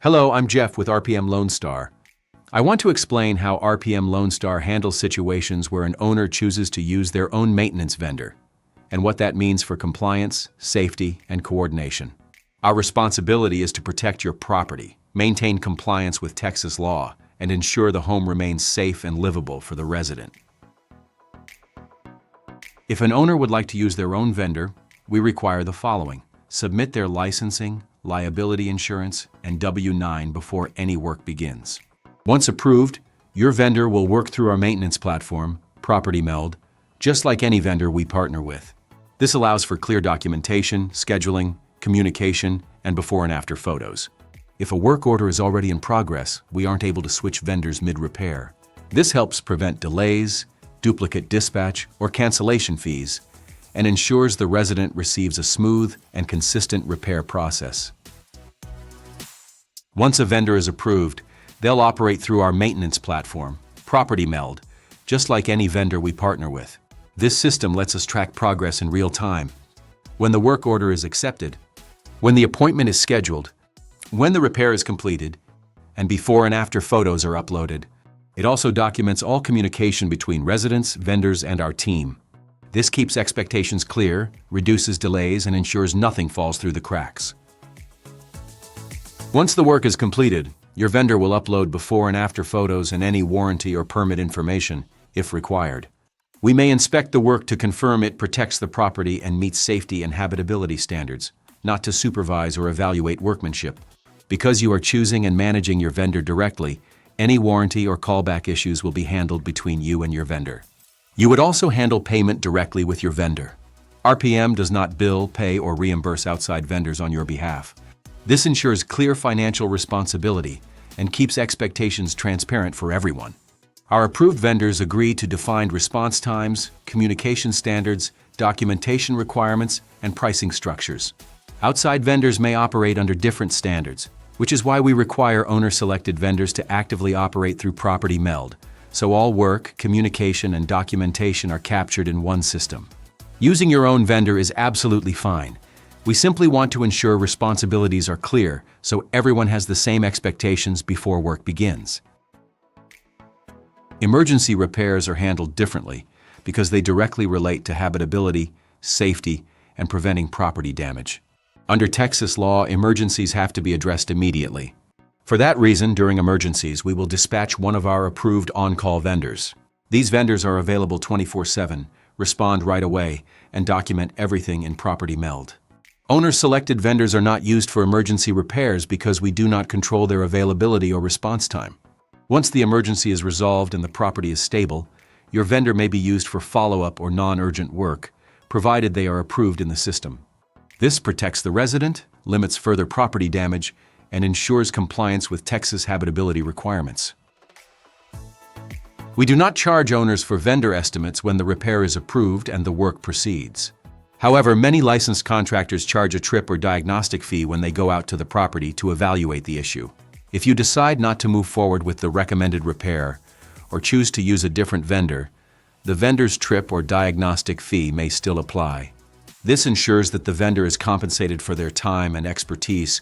Hello, I'm Jeff with RPM LoneStar. I want to explain how RPM LoneStar handles situations where an owner chooses to use their own maintenance vendor, and what that means for compliance, safety, and coordination. Our responsibility is to protect your property, maintain compliance with Texas law, and ensure the home remains safe and livable for the resident. If an owner would like to use their own vendor, we require the following: submit their licensing, liability insurance, and W-9 before any work begins. Once approved, your vendor will work through our maintenance platform, Property Meld, just like any vendor we partner with. This allows for clear documentation, scheduling, communication, and before and after photos. If a work order is already in progress, we aren't able to switch vendors mid-repair. This helps prevent delays, duplicate dispatch, or cancellation fees, and ensures the resident receives a smooth and consistent repair process. Once a vendor is approved, they'll operate through our maintenance platform, Property Meld, just like any vendor we partner with. This system lets us track progress in real time: when the work order is accepted, when the appointment is scheduled, when the repair is completed, and before and after photos are uploaded. It also documents all communication between residents, vendors, and our team. This keeps expectations clear, reduces delays, and ensures nothing falls through the cracks. Once the work is completed, your vendor will upload before and after photos and any warranty or permit information, if required. We may inspect the work to confirm it protects the property and meets safety and habitability standards, not to supervise or evaluate workmanship. Because you are choosing and managing your vendor directly, any warranty or callback issues will be handled between you and your vendor. You would also handle payment directly with your vendor. RPM does not bill, pay, or reimburse outside vendors on your behalf. This ensures clear financial responsibility and keeps expectations transparent for everyone. Our approved vendors agree to defined response times, communication standards, documentation requirements, and pricing structures. Outside vendors may operate under different standards, which is why we require owner-selected vendors to actively operate through Property Meld, so all work, communication, and documentation are captured in one system. Using your own vendor is absolutely fine. We simply want to ensure responsibilities are clear so everyone has the same expectations before work begins. Emergency repairs are handled differently because they directly relate to habitability, safety, and preventing property damage. Under Texas law, emergencies have to be addressed immediately. For that reason, during emergencies, we will dispatch one of our approved on-call vendors. These vendors are available 24/7, respond right away, and document everything in Property Meld. Owner-selected vendors are not used for emergency repairs because we do not control their availability or response time. Once the emergency is resolved and the property is stable, your vendor may be used for follow-up or non-urgent work, provided they are approved in the system. This protects the resident, limits further property damage, and ensures compliance with Texas habitability requirements. We do not charge owners for vendor estimates when the repair is approved and the work proceeds. However, many licensed contractors charge a trip or diagnostic fee when they go out to the property to evaluate the issue. If you decide not to move forward with the recommended repair or choose to use a different vendor, the vendor's trip or diagnostic fee may still apply. This ensures that the vendor is compensated for their time and expertise,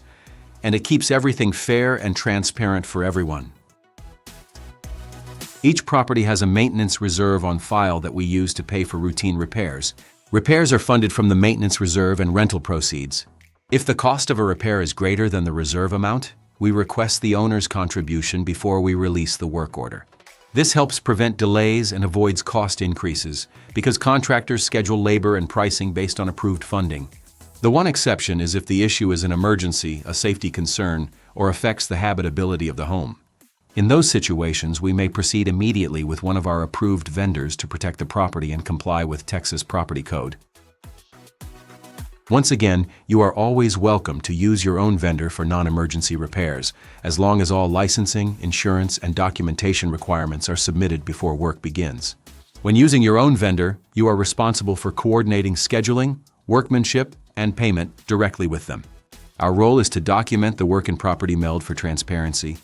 and it keeps everything fair and transparent for everyone. Each property has a maintenance reserve on file that we use to pay for routine repairs. Repairs are funded from the maintenance reserve and rental proceeds. If the cost of a repair is greater than the reserve amount, we request the owner's contribution before we release the work order. This helps prevent delays and avoids cost increases because contractors schedule labor and pricing based on approved funding. The one exception is if the issue is an emergency, a safety concern, or affects the habitability of the home. In those situations, we may proceed immediately with one of our approved vendors to protect the property and comply with Texas Property Code. Once again, you are always welcome to use your own vendor for non-emergency repairs, as long as all licensing, insurance, and documentation requirements are submitted before work begins. When using your own vendor, you are responsible for coordinating scheduling, workmanship, and payment directly with them. Our role is to document the work in Property Meld for transparency,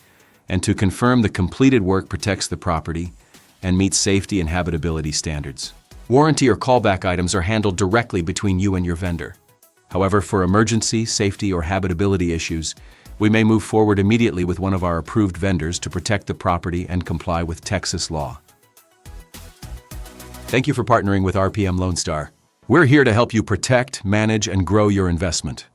and to confirm the completed work protects the property and meets safety and habitability standards. Warranty or callback items are handled directly between you and your vendor. However, for emergency, safety, or habitability issues, we may move forward immediately with one of our approved vendors to protect the property and comply with Texas law. Thank you for partnering with RPM LoneStar. We're here to help you protect, manage, and grow your investment.